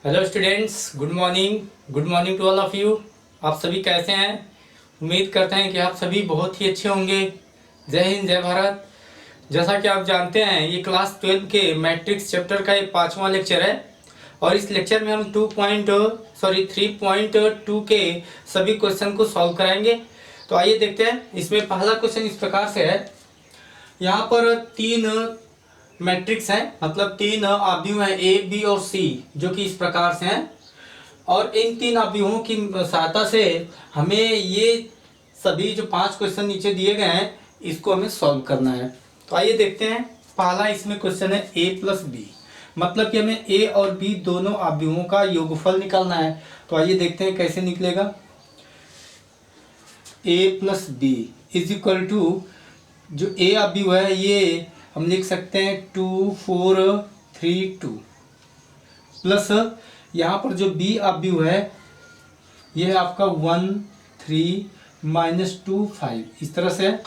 Hello students, good morning to all of you. आप सभी कैसे हैं? उम्मीद करते हैं कि आप सभी बहुत ही अच्छे होंगे। जय हिंद, जय भारत। जैसा कि आप जानते हैं, ये क्लास 12 के मैट्रिक्स चैप्टर का एक 5वां लेक्चर है और इस लेक्चर में हम 3.2 के सभी क्वेश्चन को सॉल्व कराएंगे। तो आइए देखते हैं। इसमें पहला क्वेश्चन इस प्रकार से है। यहाँ पर तीन मैट्रिक्स है, मतलब तीन अवयव हैं ए, बी और सी, जो कि इस प्रकार से हैं। और इन तीन अवयवों की सहायता से हमें ये सभी जो 5 क्वेश्चन नीचे दिए गए हैं, इसको हमें सॉल्व करना है। तो आइए देखते हैं। पहला इसमें क्वेश्चन है ए प्लस बी, मतलब कि हमें ए और बी दोनों अवयवों का योगफल निकालना है। तो आइए देखते हैं कैसे निकलेगा। A plus B is equal to, जो ए अवयव है ये हम लिख सकते हैं 2 4 3 2, प्लस यहाँ पर जो बी अवयव है ये है आपका 1 3 -2 5, इस तरह से।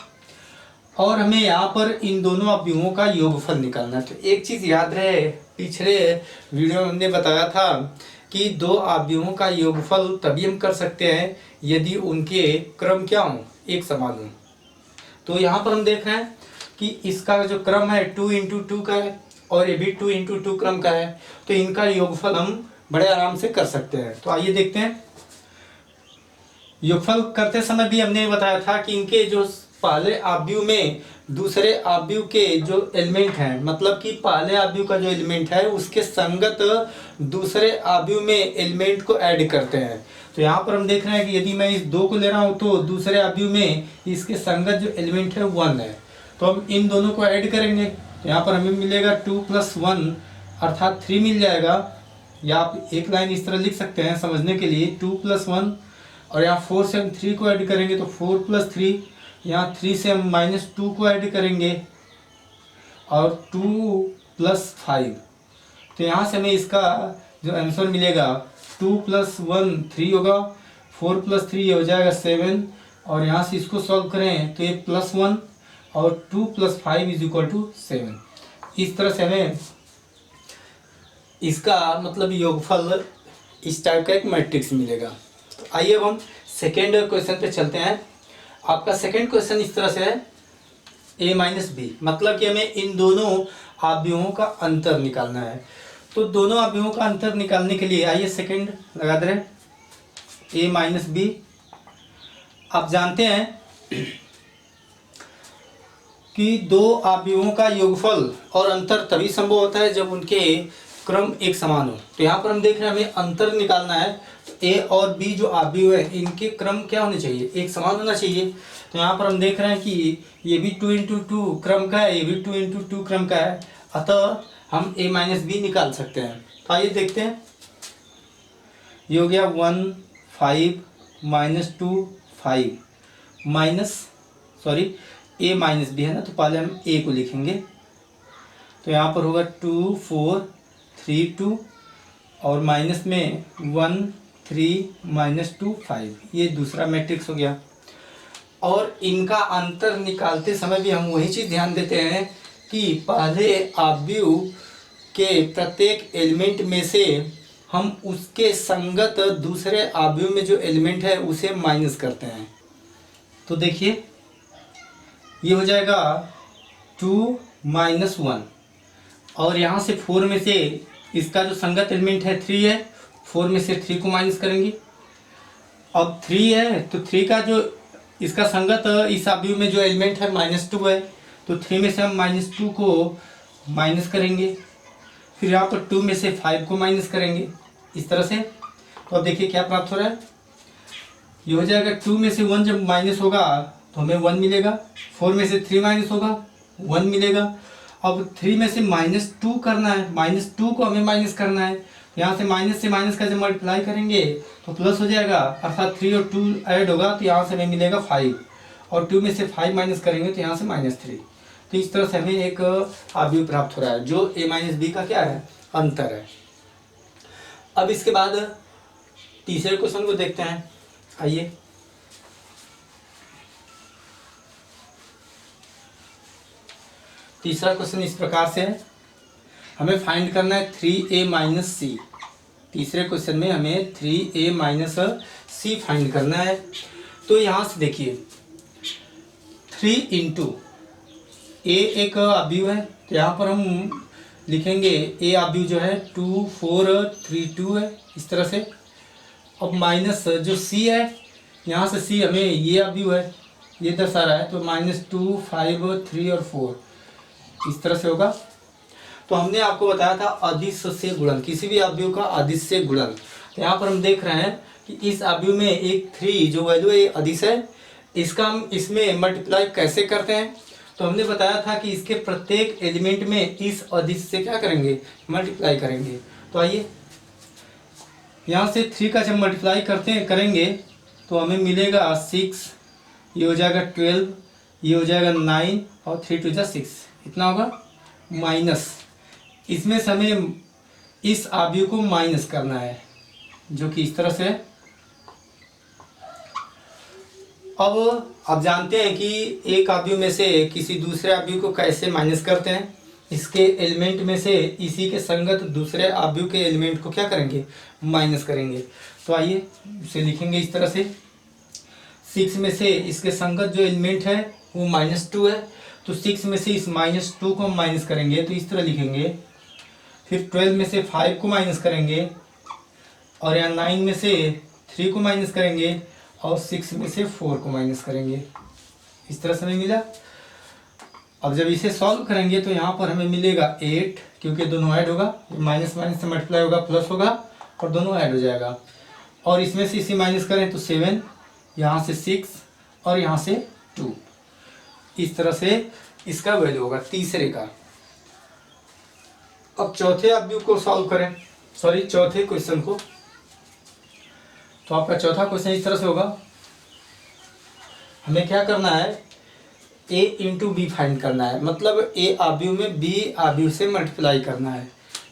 और हमें यहाँ पर इन दोनों अवयवों का योगफल निकालना है। तो एक चीज़ याद रहे, पिछले वीडियो में हमने बताया था कि दो अवयवों का योगफल तभी हम कर सकते हैं यदि उनके क्रम क्या हों, एक समान हों। तो यहाँ पर हम देख रहे हैं कि इसका जो क्रम है 2 इंटू 2 का है और ये भी 2 इंटू 2 क्रम का है। तो इनका योगफल हम बड़े आराम से कर सकते हैं। तो आइए देखते हैं। योगफल करते समय भी हमने बताया था कि इनके जो पहले अवयव में दूसरे अवयव के जो एलिमेंट हैं, मतलब कि पहले अवयव का जो एलिमेंट है उसके संगत दूसरे अवयव में एलिमेंट को ऐड करते हैं। तो यहाँ पर हम देख रहे हैं कि यदि मैं इस 2 को ले रहा हूँ तो दूसरे अवयव में इसके संगत जो एलिमेंट है 1 है। तो हम इन दोनों को ऐड करेंगे। तो यहाँ पर हमें मिलेगा 2 + 1 अर्थात 3 मिल जाएगा। या आप एक लाइन इस तरह लिख सकते हैं समझने के लिए, 2 + 1, और यहाँ 4 से हम 3 को ऐड करेंगे तो 4 + 3, यहाँ 3 से हम -2 को ऐड करेंगे और 2 + 5। तो यहाँ से हमें इसका जो आंसर मिलेगा 2 + 1 3 होगा, 4 + 3 ये हो जाएगा 7, और यहाँ से इसको सॉल्व करें तो ये +1 और 2 + 5 = 7। इस तरह से हमें इसका मतलब योगफल इस टाइप का एक मैट्रिक्स मिलेगा। तो आइए अब हम सेकेंड क्वेश्चन पे चलते हैं। आपका सेकेंड क्वेश्चन इस तरह से है, a - b, मतलब कि हमें इन दोनों अवयवों का अंतर निकालना है। तो दोनों अवयवों का अंतर निकालने के लिए आइए सेकेंड लगा दे रहे, a - b। आप जानते हैं कि दो अवयवों का योगफल और अंतर तभी संभव होता है जब उनके क्रम एक समान हो। तो यहाँ पर हम देख रहे हैं हमें अंतर निकालना है। तो ए और बी जो अवयव है इनके क्रम क्या होने चाहिए, एक समान होना चाहिए। तो यहाँ पर हम देख रहे हैं कि ये भी 2 इंटू 2 क्रम का है, ये भी 2 इंटू 2 क्रम का है, अतः हम a - b निकाल सकते हैं। तो आइए देखते हैं। ये हो गया 1 5 -2 5 a - b है ना, तो पहले हम a को लिखेंगे। तो यहाँ पर होगा 2 4 3 2 और माइनस में 1 3 -2 5, ये दूसरा मैट्रिक्स हो गया। और इनका अंतर निकालते समय भी हम वही चीज़ ध्यान देते हैं कि पहले अवयव के प्रत्येक एलिमेंट में से हम उसके संगत दूसरे अवयव में जो एलिमेंट है उसे माइनस करते हैं। तो देखिए ये हो जाएगा 2 - 1, और यहाँ से 4 में से इसका जो संगत एलिमेंट है 3 है, 4 में से 3 को माइनस करेंगे। अब 3 है तो 3 का जो इसका संगत इस अवयव में जो एलिमेंट है -2 है, तो 3 में से हम -2 को माइनस करेंगे। फिर यहाँ पर 2 में से 5 को माइनस करेंगे, इस तरह से। तो अब देखिए क्या प्राप्त हो रहा है। ये हो जाएगा 2 में से 1 जब माइनस होगा तो हमें 1 मिलेगा, 4 में से 3 माइनस होगा 1 मिलेगा। अब 3 में से -2 करना है, -2 को हमें माइनस करना है। यहाँ से माइनस का जब मल्टीप्लाई करेंगे तो प्लस हो जाएगा, अर्थात 3 और 2 ऐड होगा तो यहाँ से हमें मिलेगा 5, और 2 में से 5 माइनस करेंगे तो यहाँ से -3। तो इस तरह से हमें एक अवयव प्राप्त हो रहा है जो a - b का क्या है, अंतर है। अब इसके बाद तीसरे क्वेश्चन को देखते हैं। आइए तीसरा क्वेश्चन इस प्रकार से है, हमें फाइंड करना है 3a - c। तीसरे क्वेश्चन में हमें 3a माइनस c फाइंड करना है। तो यहाँ से देखिए 3 इंटू a एक अवयव है, तो यहाँ पर हम लिखेंगे a अवयव जो है 2 4 3 2 है, इस तरह से। अब माइनस जो c है, यहाँ से c हमें ये अवयव है, ये दर्शा रहा है, तो -2 5 3 और 4 इस तरह से होगा। तो हमने आपको बताया था अदिश से गुणन, किसी भी अवयव का अदिश से गुणन। तो यहाँ पर हम देख रहे हैं कि इस अवयव में एक 3 जो वैल्यू है ये अदिश है, इसका हम इसमें मल्टीप्लाई कैसे करते हैं। तो हमने बताया था कि इसके प्रत्येक एलिमेंट में इस अदिश से क्या करेंगे, मल्टीप्लाई करेंगे। तो आइए यहाँ से 3 का जब मल्टीप्लाई करेंगे तो हमें मिलेगा 6, ये हो जाएगा 12, ये हो जाएगा 9 और 3 2 6, इतना होगा। माइनस इसमें से हमें इस अवयव को माइनस करना है, जो कि इस तरह से। अब आप जानते हैं कि एक अवयव में से किसी दूसरे अवयव को कैसे माइनस करते हैं। इसके एलिमेंट में से इसी के संगत दूसरे अवयव के एलिमेंट को क्या करेंगे, माइनस करेंगे। तो आइए इसे लिखेंगे इस तरह से। 6 में से इसके संगत जो एलिमेंट है वो -2 है, तो 6 में से इस -2 को हम माइनस करेंगे, तो इस तरह लिखेंगे। फिर 12 में से 5 को माइनस करेंगे, और यहाँ 9 में से 3 को माइनस करेंगे, और 6 में से 4 को माइनस करेंगे। इस तरह से हमें मिला। अब जब इसे सॉल्व करेंगे तो यहाँ पर हमें मिलेगा 8, क्योंकि दोनों ऐड होगा, माइनस माइनस से मल्टीप्लाई होगा, प्लस होगा, और दोनों ऐड हो जाएगा। और इसमें से इसी माइनस करें तो 7, यहाँ से 6 और यहाँ से 2, इस तरह से इसका वैल्यू होगा तीसरे का। अब चौथे अवयव को सॉल्व करें, सॉरी चौथे क्वेश्चन को। तो आपका चौथा क्वेश्चन इस तरह से होगा। हमें क्या करना है, a इंटू बी फाइंड करना है, मतलब a अवयव में b अवयव से मल्टीप्लाई करना है।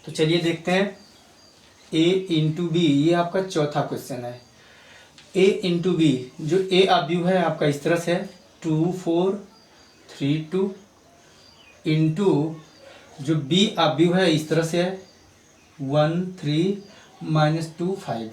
तो चलिए देखते हैं। a इंटू बी, ये आपका चौथा क्वेश्चन है। a इंटू बी, जो a अवयव है आपका इस तरह से है 2 4 3 2, इंटू जो b अवयव है इस तरह से है 1 3 -2 5।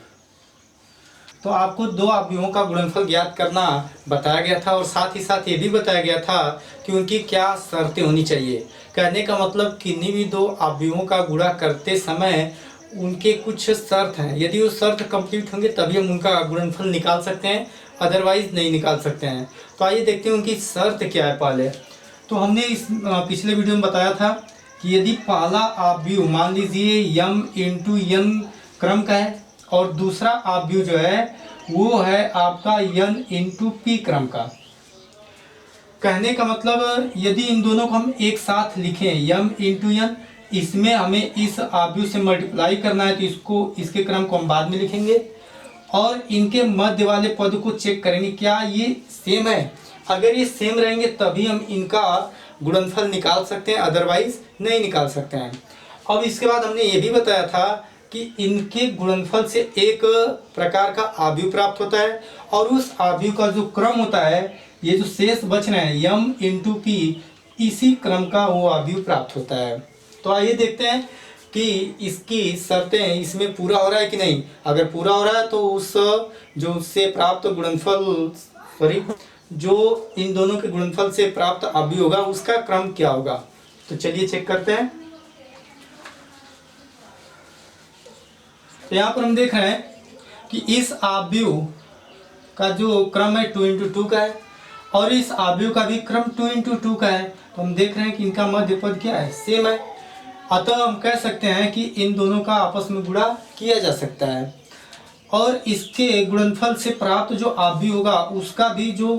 तो आपको दो अवयवों का गुणनफल ज्ञात करना बताया गया था, और साथ ही साथ ये भी बताया गया था कि उनकी क्या शर्तें होनी चाहिए। कहने का मतलब किन्हीं भी दो अवयवों का गुणा करते समय उनके कुछ शर्त हैं, यदि वो शर्त कंप्लीट होंगे तभी हम उनका गुणनफल निकाल सकते हैं, अदरवाइज नहीं निकाल सकते हैं। तो आइए देखते हैं उनकी शर्त क्या है। पहले तो हमने इस पिछले वीडियो में बताया था कि यदि पहला अवयव मान लीजिए m इंटू n क्रम का है, और दूसरा अवयव जो है वो है आपका n इंटू p क्रम का। कहने का मतलब यदि इन दोनों को हम एक साथ लिखें m इंटू n, इसमें हमें इस अवयव से मल्टीप्लाई करना है, तो इसको इसके क्रम को हम बाद में लिखेंगे, और इनके मध्य वाले पद को चेक करेंगे क्या ये सेम है। अगर ये सेम रहेंगे तभी हम इनका गुणनफल निकाल सकते हैं, अदरवाइज नहीं निकाल सकते हैं। अब इसके बाद हमने ये भी बताया था कि इनके गुणनफल से एक प्रकार का अवयव प्राप्त होता है, और उस अवयव का जो क्रम होता है, ये जो शेष बच रहे हैं m इंटू पी, इसी क्रम का वो अवयव प्राप्त होता है। तो आइए देखते हैं कि इसकी शर्तें इसमें पूरा हो रहा है कि नहीं। अगर पूरा हो रहा है तो उस जो उससे प्राप्त गुणनफल, सॉरी जो इन दोनों के गुणनफल से प्राप्त अवयव होगा उसका क्रम क्या होगा। तो चलिए चेक करते हैं। तो यहाँ पर हम देख रहे हैं कि इस अवयव का जो क्रम है 2 इंटू 2 का है, और इस अवयव का भी क्रम 2 इंटू 2 का है। तो हम देख रहे हैं कि इनका मध्य पद क्या है, सेम है। अतः हम कह सकते हैं कि इन दोनों का आपस में गुणा किया जा सकता है, और इसके गुणनफल से प्राप्त जो अवयव होगा उसका भी जो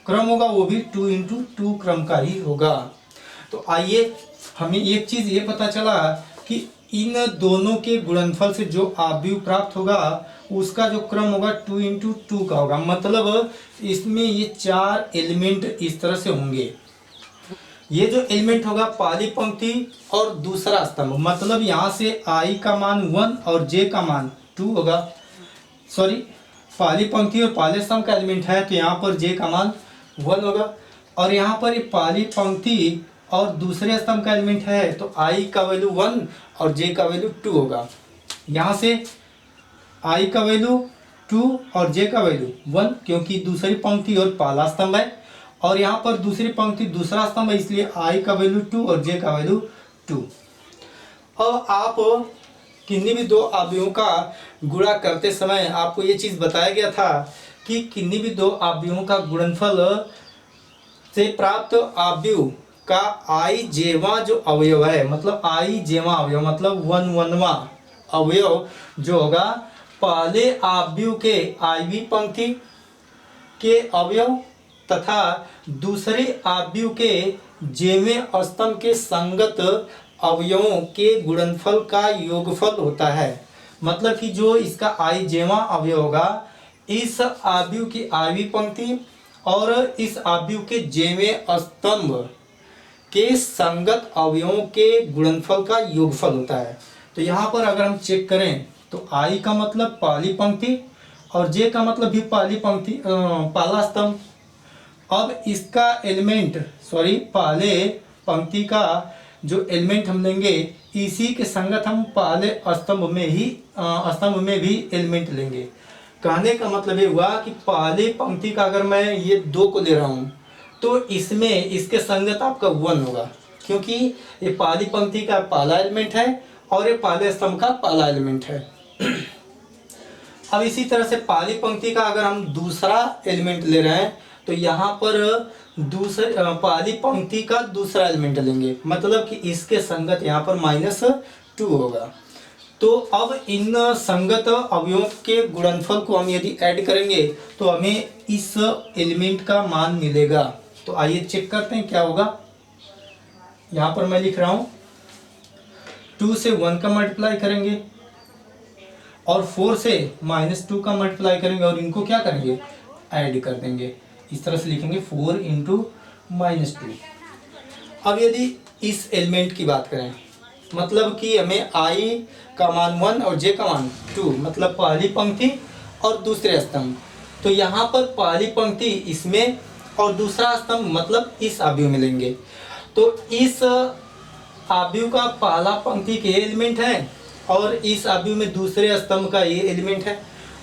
क्रम होगा वो भी 2 इंटू 2 क्रम का ही होगा। तो आइए हमें एक चीज़ ये पता चला कि इन दोनों के गुणनफल से जो अवयव प्राप्त होगा उसका जो क्रम होगा 2 इंटू 2 का होगा। मतलब इसमें ये 4 एलिमेंट इस तरह से होंगे। ये जो एलिमेंट होगा पहली पंक्ति और दूसरा स्तंभ, मतलब यहाँ से i का मान 1 और j का मान 2 होगा। सॉरी, पहली पंक्ति और पहले स्तंभ का एलिमेंट है तो यहाँ पर j का मान 1 होगा, और यहाँ पर ये पहली पंक्ति और दूसरे स्तंभ का एलिमेंट है तो i का वैल्यू 1 और j का वैल्यू 2 होगा। यहाँ से आई का वैल्यू 2 और जे का वैल्यू 1, क्योंकि दूसरी पंक्ति और पहला स्तंभ है, और यहाँ पर दूसरी पंक्ति दूसरा स्तंभ है, इसलिए आई का वैल्यू 2 और जे का वैल्यू 2। अब आप किन्हीं भी दो अवयवों का गुणा करते समय आपको ये चीज़ बताया गया था कि किन्हीं भी दो अवयवों का गुणनफल से प्राप्त अवयव का आई जेवा जो अवयव है, मतलब आई जेवा अवयव मतलब 1/1वां अवयव जो होगा पहले अवयव के आईवी पंक्ति के अवयव तथा दूसरे अवयव के जेवें स्तंभ के संगत अवयवों के गुणनफल का योगफल होता है। मतलब कि जो इसका आई जेवा अवयव होगा इस अवयव की आईवी पंक्ति और इस अवयव के जेवें स्तंभ के संगत अवयवों के गुणनफल का योगफल होता है। तो यहाँ पर अगर हम चेक करें तो आई का मतलब पहली पंक्ति और जे का मतलब भी पहली पंक्ति पहला स्तंभ। अब इसका एलिमेंट पहले पंक्ति का जो एलिमेंट हम लेंगे इसी के संगत हम पहले स्तंभ में भी एलिमेंट लेंगे। कहने का मतलब ये हुआ कि पहले पंक्ति का अगर मैं ये 2 को ले रहा हूँ तो इसमें इसके संगत आपका 1 होगा, क्योंकि ये पहली पंक्ति का पहला एलिमेंट है और ये पहले स्तंभ का पहला एलिमेंट है। अब इसी तरह से पहली पंक्ति का अगर हम दूसरा एलिमेंट ले रहे हैं तो यहाँ पर दूसरे पहली पंक्ति का दूसरा एलिमेंट लेंगे, मतलब कि इसके संगत यहाँ पर -2 होगा। तो अब इन संगत अवयवों के गुणनफल को हम यदि ऐड करेंगे तो हमें इस एलिमेंट का मान मिलेगा। तो आइए चेक करते हैं क्या होगा। यहाँ पर मैं लिख रहा हूँ 2 से 1 का मल्टीप्लाई करेंगे और 4 से -2 का मल्टीप्लाई करेंगे और इनको क्या करेंगे ऐड कर देंगे। इस तरह से लिखेंगे 4 × -2। अब यदि इस एलिमेंट की बात करें मतलब कि हमें आई का मान 1 और जे का मान 2, मतलब पहली पंक्ति और दूसरे स्तंभ। तो यहाँ पर पहली पंक्ति इसमें और दूसरा स्तंभ मतलब इस अवयव में लेंगे। तो इस अवयव का पहला पंक्ति के एलिमेंट है और इस अवयव में दूसरे स्तंभ का ये एलिमेंट है।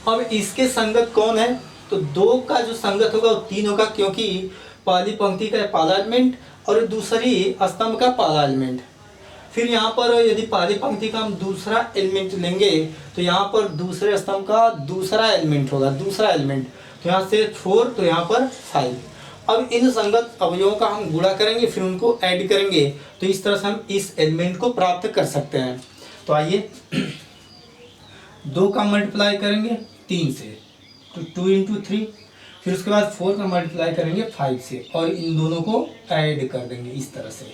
अब इसके संगत कौन है तो 2 का जो संगत होगा वो 3 होगा, क्योंकि पहली पंक्ति का पहला एलिमेंट और दूसरी स्तंभ का पहला एलिमेंट। फिर यहाँ पर यदि पहली पंक्ति का हम दूसरा एलिमेंट लेंगे तो यहाँ पर दूसरे स्तंभ का दूसरा एलिमेंट होगा, दूसरा एलिमेंट। तो यहाँ से 4 तो यहाँ पर 5। अब इन संगत अवयवों का हम गुणा करेंगे फिर उनको ऐड करेंगे, तो इस तरह से हम इस एलिमेंट को प्राप्त कर सकते हैं। तो आइए 2 का मल्टीप्लाई करेंगे 3 से तो 2 × 3, फिर उसके बाद 4 का मल्टीप्लाई करेंगे 5 से और इन दोनों को ऐड कर देंगे इस तरह से।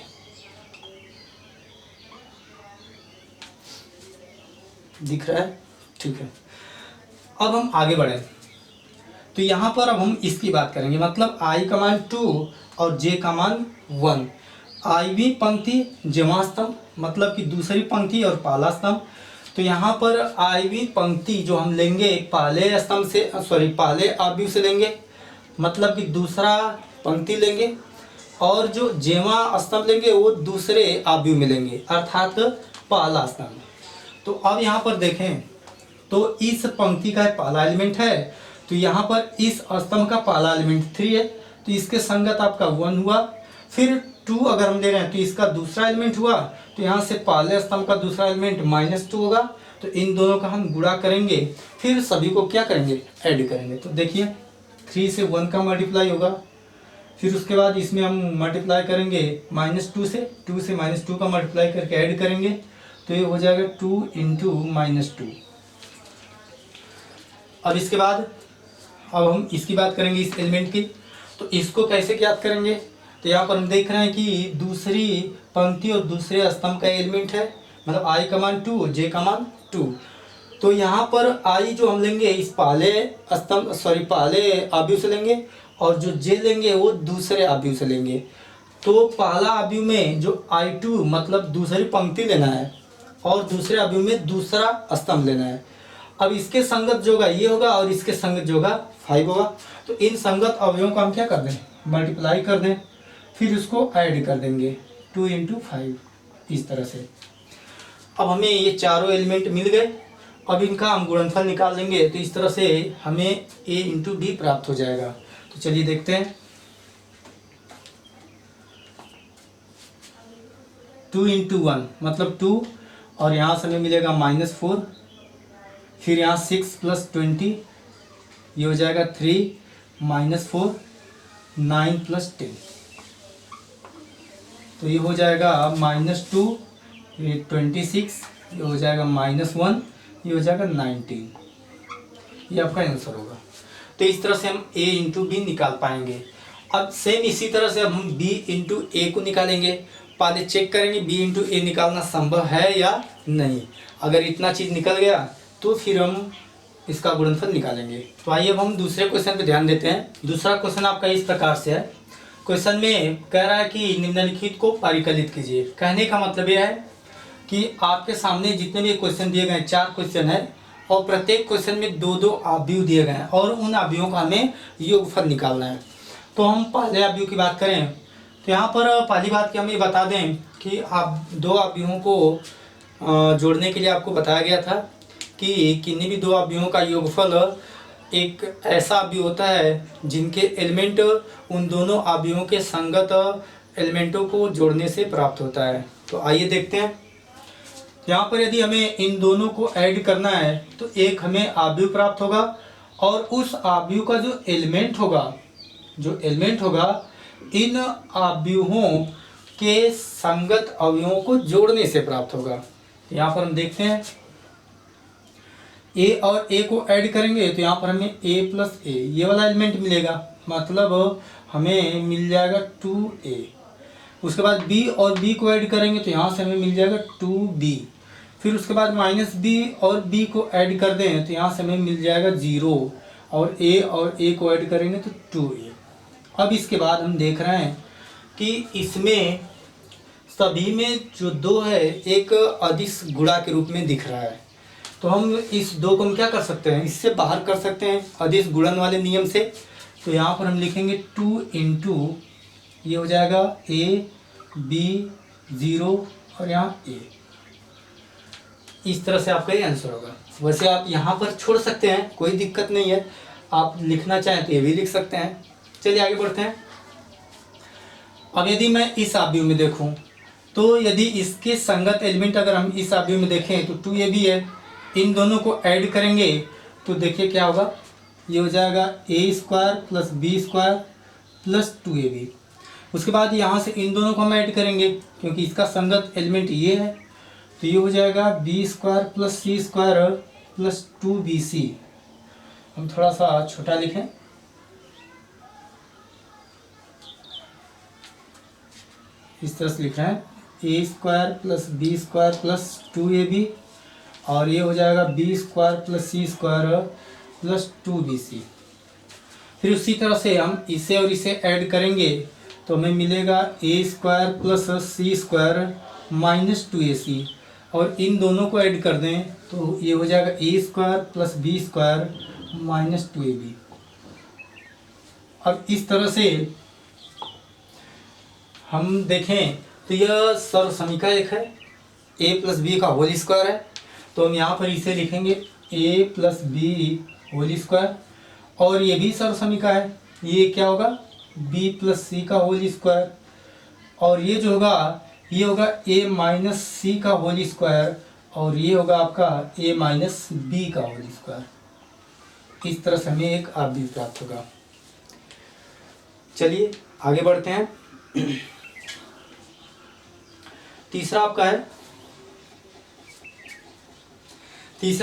दिख रहा है? ठीक है। अब हम आगे बढ़े तो यहाँ पर अब हम इसकी बात करेंगे, मतलब आई का मान 2 और जे का मान 1। आईवी पंक्ति जेवा स्तंभ मतलब कि दूसरी पंक्ति और पहला स्तंभ। तो यहाँ पर आईवी पंक्ति जो हम लेंगे पहले स्तंभ से पहले अवयव से लेंगे, मतलब कि दूसरा पंक्ति लेंगे, और जो जेवा स्तंभ लेंगे वो दूसरे अवयव में लेंगे अर्थात पहला स्तंभ। तो अब यहाँ पर देखें तो इस पंक्ति का पहला एलिमेंट है, तो यहाँ पर इस स्तंभ का पहला एलिमेंट 3 है, तो इसके संगत आपका 1 हुआ। फिर 2 अगर हम ले रहे हैं तो इसका दूसरा एलिमेंट हुआ, तो यहाँ से पहले स्तंभ का दूसरा एलिमेंट -2 होगा। तो इन दोनों का हम गुणा करेंगे फिर सभी को क्या करेंगे ऐड करेंगे। तो देखिए 3 से 1 का मल्टीप्लाई होगा, फिर उसके बाद इसमें हम मल्टीप्लाई करेंगे -2 से, 2 से -2 का मल्टीप्लाई करके ऐड करेंगे, तो ये हो जाएगा 2 × -2। अब इसके बाद अब हम इसकी बात करेंगे इस एलिमेंट की। तो इसको कैसे ज्ञात करेंगे, तो यहाँ पर हम देख रहे हैं कि दूसरी पंक्ति और दूसरे स्तंभ का एलिमेंट है, मतलब आई का मान 2 जे का मान 2। तो यहाँ पर आई जो हम लेंगे इस पहले स्तंभ पहले अवयव से लेंगे और जो जे लेंगे वो दूसरे अवयव से लेंगे। तो पहला अवयव में जो I2 मतलब दूसरी पंक्ति लेना है और दूसरे अवयव में दूसरा स्तंभ लेना है। अब इसके संगत जो होगा ये होगा और इसके संगत जो होगा 5 होगा। तो इन संगत अवयवों को हम क्या कर दें मल्टीप्लाई कर दें, फिर उसको ऐड कर देंगे 2 × 5 इस तरह से। अब हमें ये चारों एलिमेंट मिल गए अब इनका हम गुणनफल निकाल लेंगे तो इस तरह से हमें a इंटू बी प्राप्त हो जाएगा। तो चलिए देखते हैं। 2 इंटू 1 मतलब 2, और यहाँ से हमें मिलेगा -4, फिर यहाँ 6 + 20, ये हो जाएगा 3 -4 9 + 10, तो ये हो जाएगा -2, ये 26, ये हो जाएगा -1, ये हो जाएगा 19, ये आपका आंसर होगा। तो इस तरह से हम a इंटू बी निकाल पाएंगे। अब सेम इसी तरह से अब हम b इंटू ए को निकालेंगे। पहले चेक करेंगे b इंटू ए निकालना संभव है या नहीं। अगर इतना चीज़ निकल गया तो फिर हम इसका गुणनफल निकालेंगे। तो आइए अब हम दूसरे क्वेश्चन पे ध्यान देते हैं। दूसरा क्वेश्चन आपका इस प्रकार से है। क्वेश्चन में कह रहा है कि निम्नलिखित को परिकलित कीजिए। कहने का मतलब यह है कि आपके सामने जितने भी क्वेश्चन दिए गए 4 क्वेश्चन है और प्रत्येक क्वेश्चन में 2-2 अवयव दिए गए हैं और उन अवयवों का हमें योगफल निकालना है। तो हम पहले अवयव की बात करें तो यहाँ पर पहली बात कि हम ये बता दें कि आप 2 अवयवों को जोड़ने के लिए आपको बताया गया था कि किन्हीं भी 2 अवयवों का योगफल एक ऐसा अवयव होता है जिनके एलिमेंट उन दोनों अवयवों के संगत एलिमेंटों को जोड़ने से प्राप्त होता है। तो आइए देखते हैं। यहाँ पर यदि हमें इन दोनों को ऐड करना है तो एक हमें अवयव प्राप्त होगा और उस अवयव का जो एलिमेंट होगा इन अवयवों के संगत अवयवों को जोड़ने से प्राप्त होगा। यहाँ पर हम देखते हैं a और a को ऐड करेंगे तो यहाँ पर हमें a + a ये वाला एलिमेंट मिलेगा, मतलब हमें मिल जाएगा 2a। उसके बाद b और b को ऐड करेंगे तो यहाँ से हमें मिल जाएगा 2b। फिर उसके बाद -b और b को ऐड कर दें तो यहाँ से हमें मिल जाएगा 0 और a को ऐड करेंगे तो 2a। अब इसके बाद हम देख रहे हैं कि इसमें सभी में जो 2 है एक अदिश गुणा के रूप में दिख रहा है। तो हम इस 2 को हम क्या कर सकते हैं, इससे बाहर कर सकते हैं अदिश गुणन वाले नियम से। तो यहाँ पर हम लिखेंगे 2 इंटू ये हो जाएगा a b 0 और यहाँ a। इस तरह से आपका ये आंसर होगा। वैसे आप यहाँ पर छोड़ सकते हैं, कोई दिक्कत नहीं है, आप लिखना चाहें तो ये भी लिख सकते हैं। चलिए आगे बढ़ते हैं। अब यदि मैं इस अवयव में देखूं तो यदि इसके संगत एलिमेंट अगर हम इस अवयव में देखें तो 2a भी है, इन दोनों को ऐड करेंगे तो देखिए क्या होगा, ये हो जाएगा a² + b² + 2ab। उसके बाद यहाँ से इन दोनों को हम ऐड करेंगे क्योंकि इसका संगत एलिमेंट ये है, तो ये हो जाएगा b² + c² + 2bc। हम थोड़ा सा छोटा लिखें, इस तरह से लिख रहे हैं a² + b² + 2ab और ये हो जाएगा b² + c² + 2bc। फिर उसी तरह से हम इसे और इसे ऐड करेंगे तो हमें मिलेगा a² + c² - 2ac और इन दोनों को ऐड कर दें तो ये हो जाएगा a² + b² - 2ab। अब इस तरह से हम देखें तो यह सर्वसमीका एक है, a + b का होल स्क्वायर है। तो हम यहाँ पर इसे लिखेंगे a + b होल स्क्वायर और ये भी सर्वसमीका है, ये क्या होगा b + c का होल स्क्वायर और ये जो होगा ये होगा a - c का होल स्क्वायर और ये होगा आपका a - b का होल स्क्वायर। इस तरह से हमें एक अवयव प्राप्त होगा। चलिए आगे बढ़ते हैं। तीसरा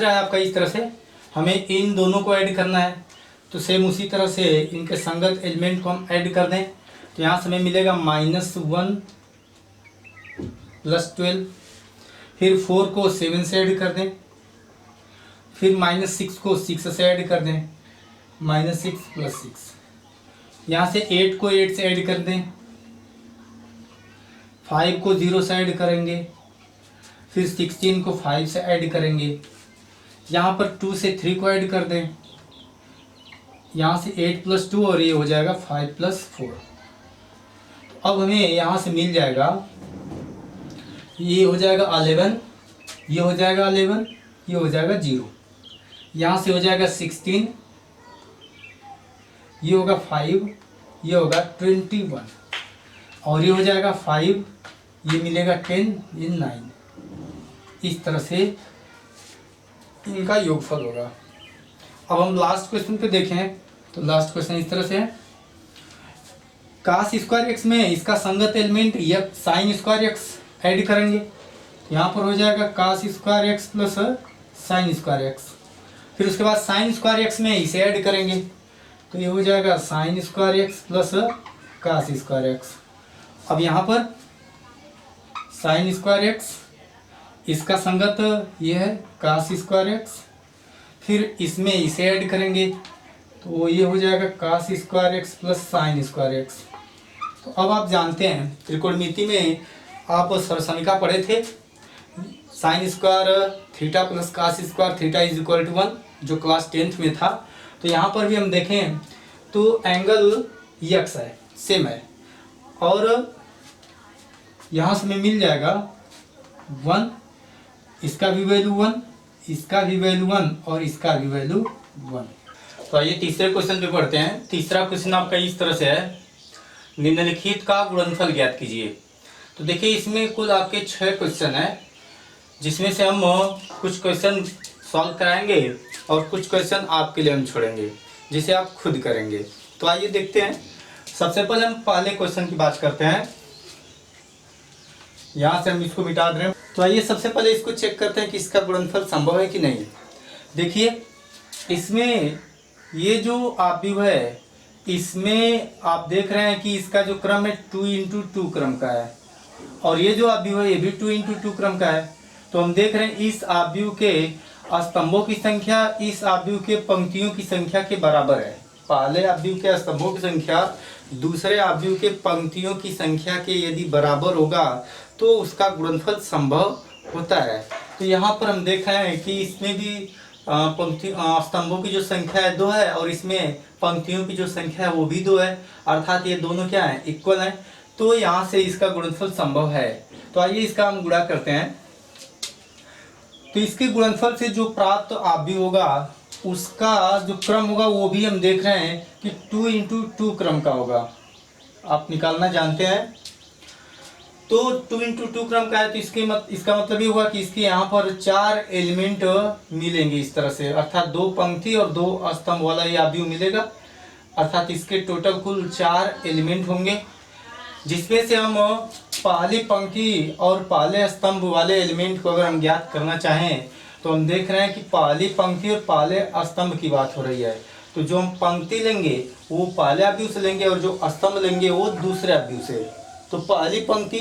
है आपका इस तरह से हमें इन दोनों को ऐड करना है। तो सेम उसी तरह से इनके संगत एलिमेंट को हम ऐड कर दें तो यहाँ से हमें मिलेगा -1 + 12। फिर 4 को 7 से ऐड कर दें, फिर -6 को 6 से ऐड कर दें, -6 + 6। यहाँ से 8 को 8 से ऐड कर दें, 5 को 0 से ऐड करेंगे, फिर 16 को 5 से ऐड करेंगे, यहाँ पर 2 से 3 को ऐड कर दें, यहाँ से 8 + 2 और ये हो जाएगा 5 + 4। अब हमें यहाँ से मिल जाएगा, ये हो जाएगा 11, ये हो जाएगा 11, ये हो जाएगा 0। यहाँ से हो जाएगा 16, ये होगा 5, ये होगा 21, और ये हो जाएगा 5, ये मिलेगा 10, ये 9। इस तरह से इनका योगफल होगा। अब हम लास्ट क्वेश्चन पे देखें तो लास्ट क्वेश्चन इस तरह से है, कास स्क्वायर एक्स में इसका संगत एलिमेंट या साइन स्क्वायर एक्स ऐड करेंगे। यहाँ पर हो जाएगा cos square x plus sine square x, फिर उसके बाद साइन स्क्वायर एक्स में इसे ऐड करेंगे तो ये हो जाएगा sine square x plus cos square x. अब यहाँ पर साइन स्क्वायर एक्स, इसका संगत ये है कास स्क्वायर एक्स, फिर इसमें इसे ऐड करेंगे तो ये हो जाएगा cos square x plus sine square x. तो अब आप जानते हैं त्रिकोणमिति में आप सरसमीका पढ़े थे, sine square theta plus cos square theta is equal to 1, जो क्लास 10th में था। तो यहाँ पर भी हम देखें तो एंगल यक्स है, सेम है, और यहाँ से हमें मिल जाएगा 1, इसका भी वैल्यू 1, इसका भी वैल्यू 1 और इसका भी वैल्यू 1। तो आइए तीसरे क्वेश्चन पे पढ़ते हैं। तीसरा क्वेश्चन आपका इस तरह से है, निम्नलिखित का गुणनफल ज्ञात कीजिए। तो देखिए इसमें कुल आपके 6 क्वेश्चन है, जिसमें से हम कुछ क्वेश्चन सॉल्व कराएंगे और कुछ क्वेश्चन आपके लिए हम छोड़ेंगे, जिसे आप खुद करेंगे। तो आइए देखते हैं। सबसे पहले हम पहले क्वेश्चन की बात करते हैं, यहाँ से हम इसको मिटा दे रहे हैं। तो आइए सबसे पहले इसको चेक करते हैं कि इसका गुणनफल संभव है कि नहीं। देखिए इसमें ये जो आव्यूह है, इसमें आप देख रहे हैं कि इसका जो क्रम है 2 × 2 क्रम का है, और ये जो आव्यूह है ये भी 2 × 2 क्रम का है। तो हम देख रहे हैं इस आव्यूह के स्तंभों की संख्या इस आव्यूह के पंक्तियों की संख्या के बराबर है। पहले आव्यूह के स्तंभों की संख्या दूसरे आव्यूह के पंक्तियों की संख्या के यदि बराबर होगा तो उसका गुणनफल संभव होता है। तो यहाँ पर हम देख रहे हैं कि इसमें भी पंक्ति स्तंभों की जो संख्या है 2 है, और इसमें पंक्तियों की जो संख्या है वो भी 2 है, अर्थात ये दोनों क्या है, इक्वल है। तो यहाँ से इसका गुणनफल संभव है। तो आइए इसका हम गुणा करते हैं। तो इसके गुणनफल से जो प्राप्त आव्यूह होगा उसका जो क्रम होगा वो भी हम देख रहे हैं कि 2 × 2 क्रम का होगा। आप निकालना जानते हैं। तो 2 × 2 क्रम का है, तो इसका मतलब ये हुआ कि इसके यहाँ पर 4 एलिमेंट मिलेंगे इस तरह से, अर्थात 2 पंक्ति और 2 स्तंभ वाला ये आव्यूह मिलेगा। अर्थात इसके टोटल कुल 4 एलिमेंट होंगे, जिसमें से हम पहली पंक्ति और पहले स्तंभ वाले एलिमेंट को अगर हम ज्ञात करना चाहें तो हम देख रहे हैं कि पहली पंक्ति और पहले स्तंभ की बात हो रही है। तो जो हम पंक्ति लेंगे वो पहले आव्यूह से लेंगे और जो स्तंभ लेंगे वो दूसरे आव्यूह से। तो पहली पंक्ति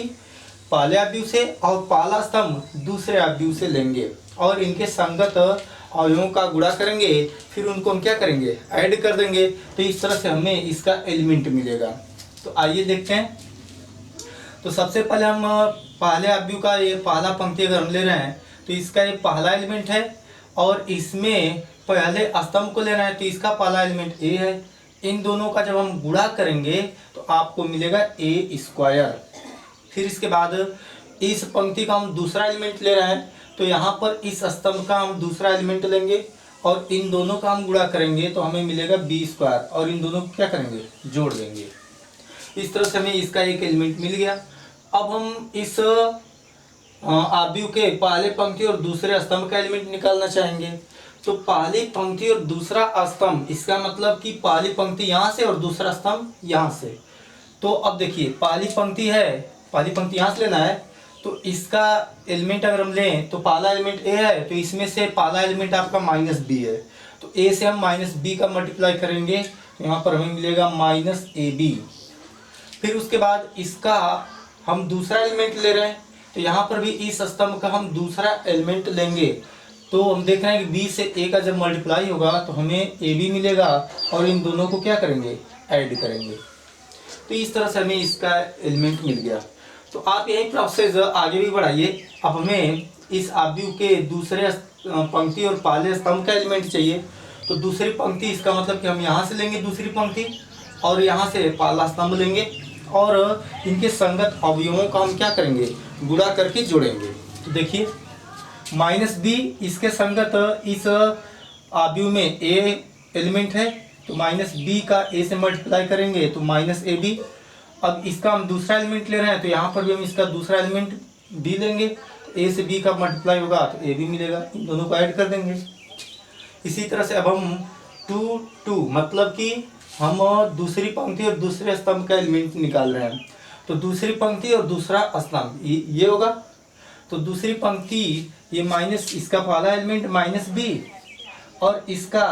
पहले आव्यूह से और पहला स्तंभ दूसरे आव्यूह से लेंगे और इनके संगत अवयवों का गुणा करेंगे, फिर उनको हम क्या करेंगे, ऐड कर देंगे। तो इस तरह से हमें इसका एलिमेंट मिलेगा। तो आइए देखते हैं। तो सबसे पहले हम पहले आव्यूह का ये पहला पंक्ति अगर हम ले रहे हैं तो इसका ये पहला एलिमेंट है, और इसमें पहले स्तंभ को ले रहे हैं तो इसका पहला एलिमेंट ए है। इन दोनों का जब हम गुणा करेंगे तो आपको मिलेगा a²। फिर इसके बाद इस पंक्ति का हम दूसरा एलिमेंट ले रहे हैं तो यहाँ पर इस स्तंभ का हम दूसरा एलिमेंट लेंगे और इन दोनों का हम गुणा करेंगे तो हमें मिलेगा b², और इन दोनों को क्या करेंगे, जोड़ देंगे। इस तरह से हमें इसका एक एलिमेंट मिल गया। अब हम इस आव्यूह के पहले पंक्ति और दूसरे स्तंभ का एलिमेंट निकालना चाहेंगे। तो पहली पंक्ति और दूसरा स्तंभ, इसका मतलब कि पहली पंक्ति यहाँ से और दूसरा स्तंभ यहाँ से। तो अब देखिए पहली पंक्ति यहाँ से लेना है, तो इसका एलिमेंट अगर हम लें तो पहला एलिमेंट ए है, तो इसमें से पहला एलिमेंट आपका -b है। तो a से हम -b का मल्टीप्लाई करेंगे तो यहाँ पर हमें मिलेगा -ab। फिर उसके बाद इसका हम दूसरा एलिमेंट ले रहे हैं तो यहाँ पर भी इस स्तंभ का हम दूसरा एलिमेंट लेंगे। तो हम देख रहे हैं कि b से a का जब मल्टीप्लाई होगा तो हमें ab मिलेगा, और इन दोनों को क्या करेंगे, ऐड करेंगे। तो इस तरह से हमें इसका एलिमेंट मिल गया। तो आप यही प्रोसेस आगे भी बढ़ाइए। अब हमें इस आव्यूह के दूसरे पंक्ति और पहले स्तंभ का एलिमेंट चाहिए। तो दूसरी पंक्ति, इसका मतलब कि हम यहाँ से लेंगे दूसरी पंक्ति और यहाँ से पहला स्तंभ लेंगे, और इनके संगत अवयवों का हम क्या करेंगे, गुणा करके जोड़ेंगे। तो देखिए -b इसके संगत इस आव्यूह में ए एलिमेंट है तो माइनस बी का ए से मल्टीप्लाई करेंगे तो माइनस ए बी। अब इसका हम दूसरा एलिमेंट ले रहे हैं तो यहाँ पर भी हम इसका दूसरा एलिमेंट बी लेंगे, ए से बी का मल्टीप्लाई होगा तो ए बी मिलेगा, इन दोनों को ऐड कर देंगे। इसी तरह से अब हम 2 2 मतलब कि हम दूसरी पंक्ति और दूसरे स्तंभ का एलिमेंट निकाल रहे हैं। तो दूसरी पंक्ति और दूसरा स्तंभ ये होगा, तो दूसरी पंक्ति ये माइनस इसका पहला एलिमेंट माइनस बी और इसका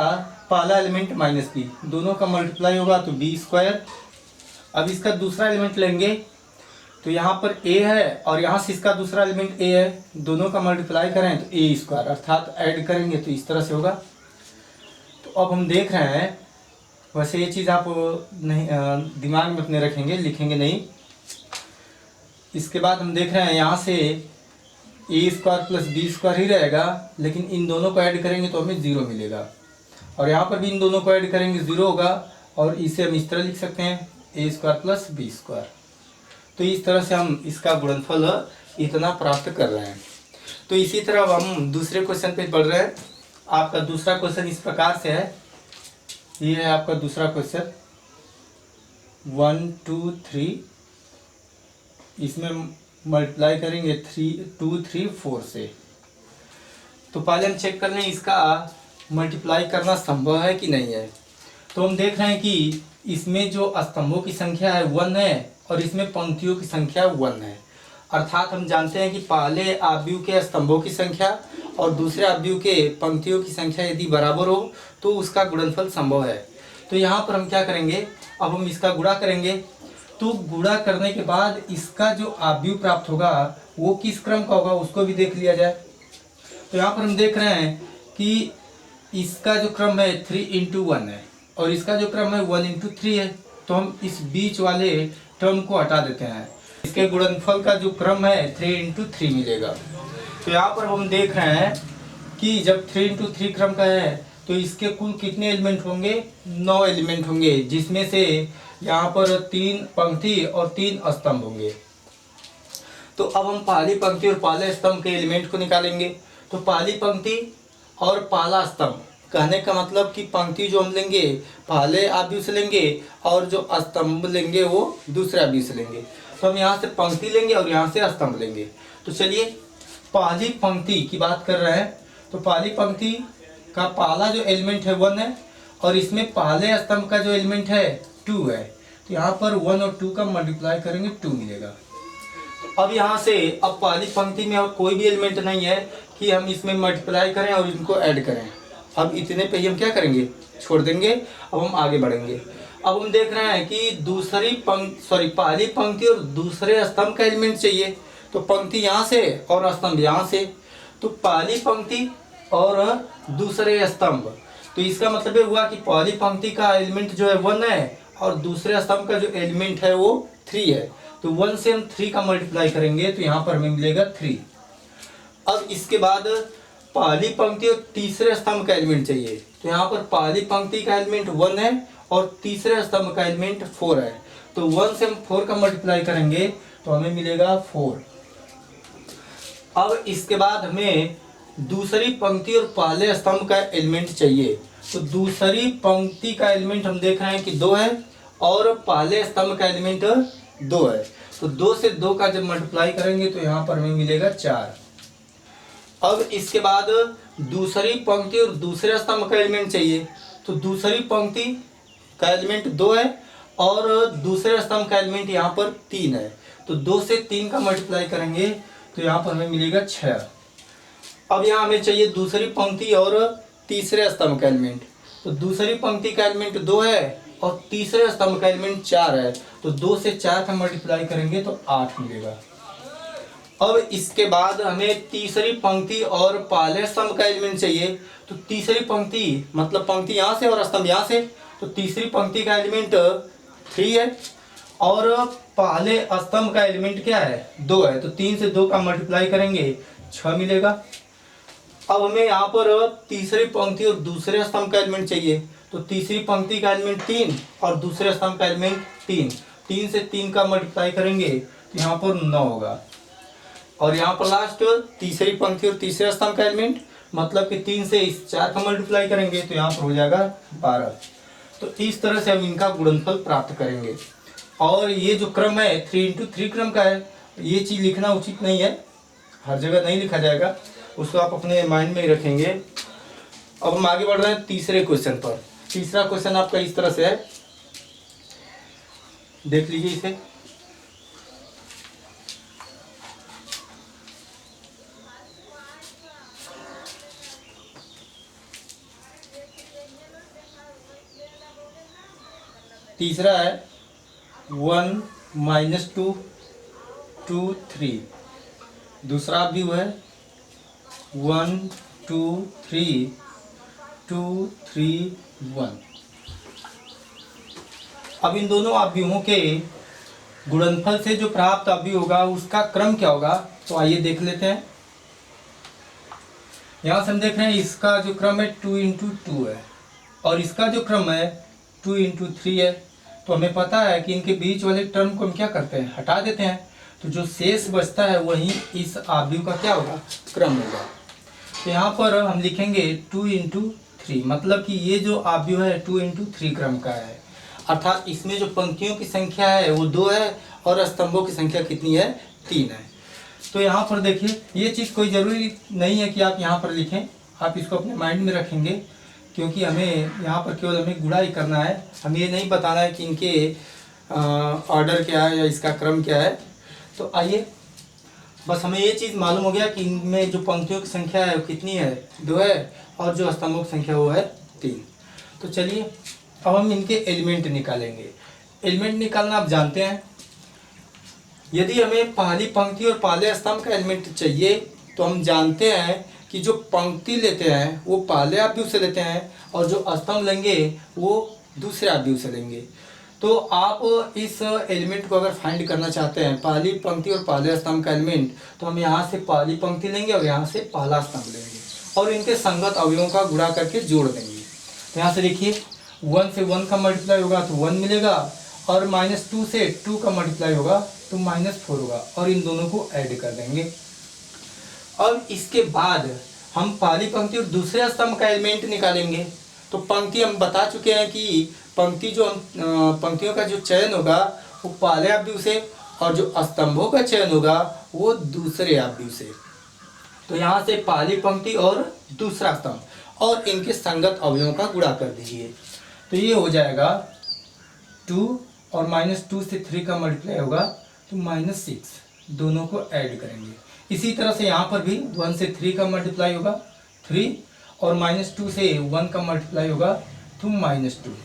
पहला एलिमेंट माइनस बी, दोनों का मल्टीप्लाई होगा तो बी स्क्वायर। अब इसका दूसरा एलिमेंट लेंगे तो यहाँ पर a है और यहाँ से इसका दूसरा एलिमेंट a है, दोनों का मल्टीप्लाई करें तो a स्क्वायर अर्थात ऐड करेंगे तो इस तरह से होगा। तो अब हम देख रहे हैं, वैसे ये चीज़ आप नहीं दिमाग में अपने रखेंगे, लिखेंगे नहीं। इसके बाद हम देख रहे हैं यहाँ से a square plus B square ही रहेगा, लेकिन इन दोनों को ऐड करेंगे तो हमें 0 मिलेगा और यहाँ पर भी इन दोनों को ऐड करेंगे 0 होगा और इसे हम इस तरह लिख सकते हैं a square plus B square. तो इस तरह से हम इसका गुणनफल इतना प्राप्त कर रहे हैं। तो इसी तरह अब हम दूसरे क्वेश्चन पे बढ़ रहे हैं। आपका दूसरा क्वेश्चन इस प्रकार से है, ये है आपका दूसरा क्वेश्चन 1 2 3, इसमें मल्टीप्लाई करेंगे 2 3 4 से। तो पहले हम चेक कर लें इसका मल्टीप्लाई करना संभव है कि नहीं है। तो हम देख रहे हैं कि इसमें जो स्तंभों की संख्या है 1 है और इसमें पंक्तियों की संख्या 1 है, अर्थात हम जानते हैं कि पहले आव्यूह के स्तंभों की संख्या और दूसरे आव्यूह के पंक्तियों की संख्या यदि बराबर हो तो उसका गुणनफल संभव है। तो यहाँ पर हम क्या करेंगे, अब हम इसका गुणा करेंगे। तो गुणा करने के बाद इसका जो आव्यूह प्राप्त होगा वो किस क्रम का होगा उसको भी देख लिया जाए। तो यहाँ पर हम देख रहे हैं कि इसका जो क्रम है 3 × 1 है और इसका जो क्रम है 1 × 3 है। तो हम इस बीच वाले टर्म को हटा देते हैं, इसके गुणनफल का जो क्रम है 3 × 3 मिलेगा। तो यहाँ पर हम देख रहे हैं कि जब 3 × 3 क्रम का है तो इसके कुल कितने एलिमेंट होंगे, 9 एलिमेंट होंगे, जिसमें से यहाँ पर 3 पंक्ति और 3 स्तंभ होंगे। तो अब हम पहली पंक्ति और पहले स्तंभ के एलिमेंट को निकालेंगे। तो पहली पंक्ति और पहला स्तंभ, कहने का मतलब कि पंक्ति जो हम लेंगे पहले आव्यूह से लेंगे और जो स्तंभ लेंगे वो दूसरे आव्यूह से लेंगे। तो हम यहाँ से पंक्ति लेंगे और यहाँ से स्तंभ लेंगे। तो चलिए पहली पंक्ति की बात कर रहे हैं। तो पहली पंक्ति का पहला जो एलिमेंट है 1 है और इसमें पहले स्तंभ का जो एलिमेंट है 2 है। तो यहाँ पर 1 और 2 का मल्टीप्लाई करेंगे 2 मिलेगा। अब यहाँ से अब पहली पंक्ति में और कोई भी एलिमेंट नहीं है कि हम इसमें मल्टीप्लाई करें और इनको ऐड करें। अब इतने पे ही हम क्या करेंगे, छोड़ देंगे। अब हम आगे बढ़ेंगे। अब हम देख रहे हैं कि पहली पंक्ति और दूसरे स्तंभ का एलिमेंट चाहिए। तो पंक्ति यहाँ से और स्तंभ यहाँ से, तो पहली पंक्ति और दूसरे स्तंभ, तो इसका मतलब ये हुआ कि पहली पंक्ति का एलिमेंट जो है 1 है और दूसरे स्तंभ का जो एलिमेंट है वो 3 है। तो 1 से हम 3 का मल्टीप्लाई करेंगे तो यहाँ पर हमें मिलेगा 3। अब इसके बाद पहली पंक्ति और तीसरे स्तंभ का एलिमेंट चाहिए। तो यहाँ पर पहली पंक्ति का एलिमेंट 1 है और तीसरे स्तंभ का एलिमेंट 4 है। तो 1 से हम 4 का मल्टीप्लाई करेंगे तो हमें मिलेगा 4। अब इसके बाद हमें दूसरी पंक्ति और पहले स्तंभ का एलिमेंट चाहिए। तो दूसरी पंक्ति का एलिमेंट हम देख रहे हैं कि 2 है और पहले स्तंभ का एलिमेंट 2 है। तो 2 से 2 का जब मल्टीप्लाई करेंगे तो यहाँ पर हमें मिलेगा 4। अब इसके बाद दूसरी पंक्ति और दूसरे स्तंभ का एलिमेंट चाहिए। तो दूसरी पंक्ति का एलिमेंट 2 है और दूसरे स्तंभ का एलिमेंट यहाँ पर 3 है। तो 2 से 3 का मल्टीप्लाई करेंगे तो यहाँ पर हमें मिलेगा 6। अब यहाँ हमें चाहिए दूसरी पंक्ति और तीसरे स्तंभ का एलिमेंट। तो दूसरी पंक्ति का एलिमेंट 2 है और तीसरे स्तंभ का एलिमेंट 4 है। तो 2 से 4 का मल्टीप्लाई करेंगे तो 8 मिलेगा। अब इसके बाद हमें तीसरी पंक्ति और पहले स्तंभ का एलिमेंट चाहिए। तो तीसरी पंक्ति मतलब पंक्ति यहाँ से और स्तंभ यहाँ से, तो तीसरी पंक्ति का एलिमेंट 3 है और पहले स्तंभ का एलिमेंट क्या है, 2 है। तो 3 से 2 का मल्टीप्लाई करेंगे 6 मिलेगा। अब हमें यहाँ पर तीसरी पंक्ति और दूसरे स्तंभ का एलिमेंट चाहिए। तो तीसरी पंक्ति का एलिमेंट 3 और दूसरे स्तंभ का एलिमेंट 3। 3 से 3 का मल्टीप्लाई करेंगे तो यहाँ पर 9 होगा। और यहाँ पर लास्ट तीसरी पंक्ति और तीसरे स्तंभ का एलिमेंट मतलब कि 3 से इस 4 का मल्टीप्लाई करेंगे तो यहाँ पर हो जाएगा 12। तो इस तरह से हम इनका गुणनफल प्राप्त करेंगे। और ये जो क्रम है 3 इंटू 3 क्रम का है, ये चीज़ लिखना उचित नहीं है, हर जगह नहीं लिखा जाएगा, उसको आप अपने माइंड में ही रखेंगे। अब हम आगे बढ़ रहे हैं तीसरे क्वेश्चन पर। तीसरा क्वेश्चन आपका इस तरह से है, देख लीजिए इसे। तीसरा है 1 - 2 2 3। दूसरा भी है 1 2 3 2 3 1। अब इन दोनों अवयवों के गुणनफल से जो प्राप्त अवयव होगा उसका क्रम क्या होगा, तो आइए देख लेते हैं। यहाँ से हम देख रहे हैं इसका जो क्रम है 2 इंटू 2 है और इसका जो क्रम है 2 इंटू 3 है। तो हमें पता है कि इनके बीच वाले टर्म को हम क्या करते हैं, हटा देते हैं। तो जो शेष बचता है वही इस अवयव का क्या होगा, क्रम होगा। तो यहाँ पर हम लिखेंगे 2 इंटू 3, मतलब कि ये जो अवयव है 2 इंटू 3 क्रम का है, अर्थात इसमें जो पंक्तियों की संख्या है वो 2 है और स्तंभों की संख्या कितनी है, 3 है। तो यहाँ पर देखिए ये चीज़ कोई ज़रूरी नहीं है कि आप यहाँ पर लिखें, आप इसको अपने माइंड में रखेंगे, क्योंकि हमें यहाँ पर केवल हमें गुणा ही करना है। हमें ये नहीं बताना है कि इनके ऑर्डर क्या है या इसका क्रम क्या है। तो आइए, बस हमें ये चीज़ मालूम हो गया कि इनमें जो पंक्तियों की संख्या है वो कितनी है, 2 है, और जो स्तंभों की संख्या वो है 3। तो चलिए अब हम इनके एलिमेंट निकालेंगे। एलिमेंट निकालना आप जानते हैं, यदि हमें पहली पंक्ति और पहले स्तंभ का एलिमेंट चाहिए तो हम जानते हैं कि जो पंक्ति लेते हैं वो पहले अवयव से लेते हैं और जो स्तंभ लेंगे वो दूसरे अवयव से लेंगे। तो आप इस एलिमेंट को अगर फाइंड करना चाहते हैं, पहली पंक्ति और पहले स्तंभ का एलिमेंट, तो हम यहाँ से पहली पंक्ति लेंगे और यहाँ से पहला स्तंभ लेंगे और इनके संगत अवयवों का गुणा करके जोड़ देंगे। तो यहाँ से देखिए 1 से 1 का मल्टीप्लाई होगा तो 1 मिलेगा और -2 से 2 का मल्टीप्लाई होगा तो -4 होगा और इन दोनों को ऐड कर देंगे। अब इसके बाद हम पहली पंक्ति और दूसरे स्तंभ का एलिमेंट निकालेंगे। तो पंक्ति हम बता चुके हैं कि पंक्ति जो पंक्तियों का जो चयन होगा वो पहले अवयव से और जो स्तंभों का चयन होगा वो दूसरे अवयव से। तो यहाँ से पहली पंक्ति और दूसरा स्तंभ और इनके संगत अवयवों का गुणा कर दीजिए। तो ये हो जाएगा 2 और -2 से 3 का मल्टीप्लाई होगा तो -6, दोनों को ऐड करेंगे। इसी तरह से यहाँ पर भी 1 से 3 का मल्टीप्लाई होगा 3 और -2 से 1 का मल्टीप्लाई होगा तो -2।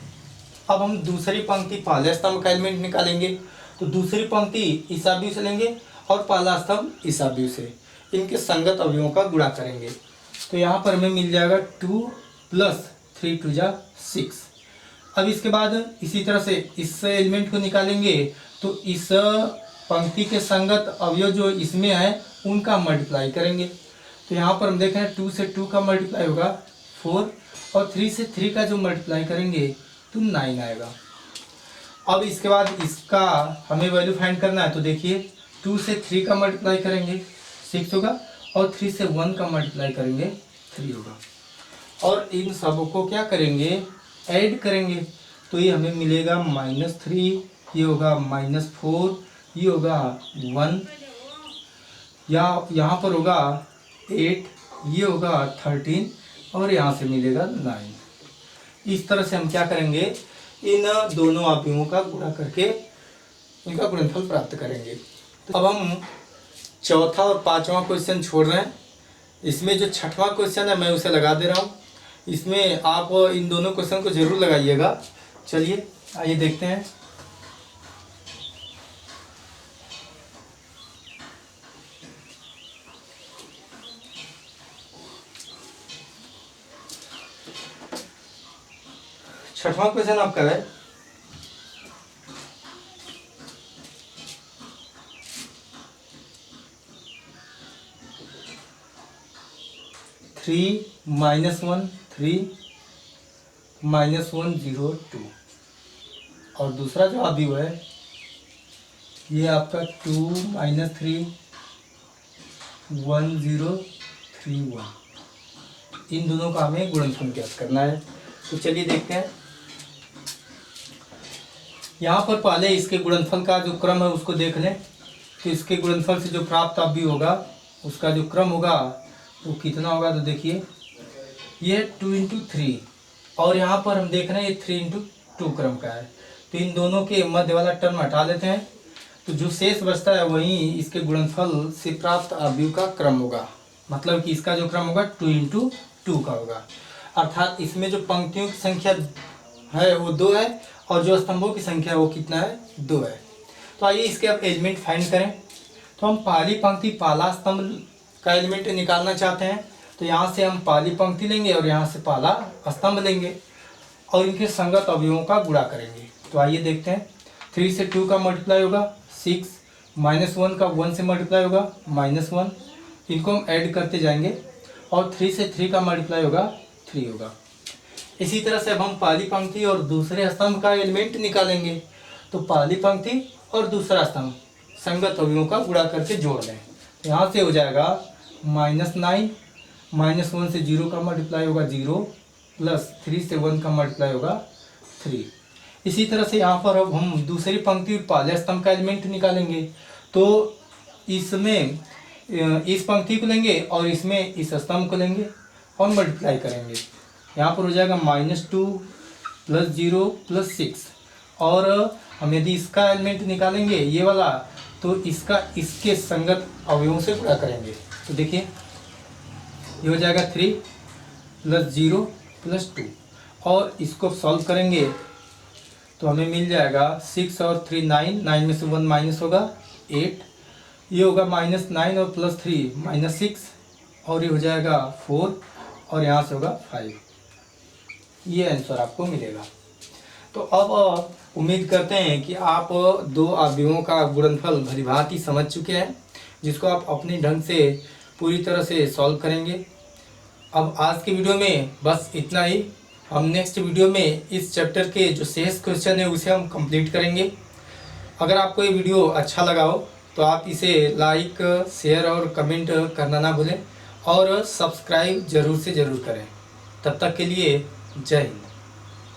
अब हम दूसरी पंक्ति पहले स्तंभ का एलिमेंट निकालेंगे। तो दूसरी पंक्ति इस अवयव से लेंगे और पहला स्तंभ इस अवयव से, इनके संगत अवयवों का गुणा करेंगे। तो यहाँ पर हमें मिल जाएगा 2 + 3 × 2 = 6। अब इसके बाद इसी तरह से इस एलिमेंट को निकालेंगे तो इस पंक्ति के संगत अवयव जो इसमें है उनका मल्टीप्लाई करेंगे। तो यहाँ पर हम देख रहे हैं 2 से 2 का मल्टीप्लाई होगा 4 और 3 से 3 का जो मल्टीप्लाई करेंगे तो 9 आएगा। अब इसके बाद इसका हमें वैल्यू फाइंड करना है। तो देखिए 2 से 3 का मल्टीप्लाई करेंगे 6 होगा और 3 से 1 का मल्टीप्लाई करेंगे 3 होगा और इन सब को क्या करेंगे, ऐड करेंगे। तो ये हमें मिलेगा -3, ये होगा -4, ये होगा 1, या यहाँ पर होगा 8, ये होगा 13 और यहाँ से मिलेगा 9। इस तरह से हम क्या करेंगे, इन दोनों अवयवों का गुणा करके इनका गुणनफल प्राप्त करेंगे। तो अब हम चौथा और पांचवा क्वेश्चन छोड़ रहे हैं। इसमें जो छठवां क्वेश्चन है मैं उसे लगा दे रहा हूँ, इसमें आप इन दोनों क्वेश्चन को जरूर लगाइएगा। चलिए आइए देखते हैं। छठवां क्वेश्चन आपका है 3 - 1 3 -1 0 2 और दूसरा जो अवयव है ये आपका 2 - 3 1 0 3 1। इन दोनों का हमें गुणनफल ज्ञात करना है। तो चलिए देखते हैं। यहाँ पर पहले इसके गुणनफल का जो क्रम है उसको देख लें। तो इसके गुणनफल से जो प्राप्त अवयव होगा उसका जो क्रम होगा वो कितना होगा, तो देखिए ये 2 × 3 और यहाँ पर हम देख रहे हैं ये 3 × 2 क्रम का है। तो इन दोनों के मध्य वाला टर्म हटा लेते हैं, तो जो शेष बचता है वही इसके गुणनफल से प्राप्त अवयव का क्रम होगा। मतलब कि इसका जो क्रम होगा 2 × 2 का होगा। अर्थात इसमें जो पंक्तियों की संख्या है वो 2 है और जो स्तंभों की संख्या है वो कितना है, 2 है। तो आइए इसके अब एलिमेंट फाइंड करें। तो हम पहली पंक्ति पहला स्तंभ का एलिमेंट निकालना चाहते हैं। तो यहाँ से हम पहली पंक्ति लेंगे और यहाँ से पहला स्तंभ लेंगे और इनके संगत अवयवों का गुणा करेंगे। तो आइए देखते हैं। 3 से 2 का मल्टीप्लाई होगा 6, -1 का 1 से मल्टीप्लाई होगा -1। इनको हम ऐड करते जाएंगे और 3 से 3 का मल्टीप्लाई होगा 3 होगा। इसी तरह से अब हम पहली पंक्ति और दूसरे स्तंभ का एलिमेंट निकालेंगे। तो पहली पंक्ति और दूसरा स्तंभ संगत अवयवों का गुणा करके जोड़ लें। तो यहाँ से हो जाएगा -9, -1 से 0 का मल्टीप्लाई होगा 0, प्लस 3 से 1 का मल्टीप्लाई होगा 3। इसी तरह से यहाँ पर अब हम दूसरी पंक्ति और पहले स्तंभ का एलिमेंट निकालेंगे। तो इसमें इस पंक्ति को लेंगे और इसमें इस स्तंभ को लेंगे और मल्टीप्लाई करेंगे। यहाँ पर हो जाएगा -2 + 0 + 6 और हम यदि इसका एलिमेंट निकालेंगे ये वाला, तो इसका इसके संगत अवयवों से गुणा करेंगे। तो देखिए ये हो जाएगा 3 + 0 + 2 और इसको सॉल्व करेंगे तो हमें मिल जाएगा 6 और 3 9, 9 में से 1 माइनस होगा 8, ये होगा -9 और +3 -6 और ये हो जाएगा 4 और यहाँ से होगा 5। ये आंसर आपको मिलेगा। तो अब उम्मीद करते हैं कि आप दो अवयवों का गुणनफल भलीभांति समझ चुके हैं, जिसको आप अपने ढंग से पूरी तरह से सॉल्व करेंगे। अब आज के वीडियो में बस इतना ही। हम नेक्स्ट वीडियो में इस चैप्टर के जो शेष क्वेश्चन है उसे हम कंप्लीट करेंगे। अगर आपको ये वीडियो अच्छा लगा हो तो आप इसे लाइक, शेयर और कमेंट करना ना भूलें और सब्सक्राइब ज़रूर से ज़रूर करें। तब तक के लिए जय हिंद।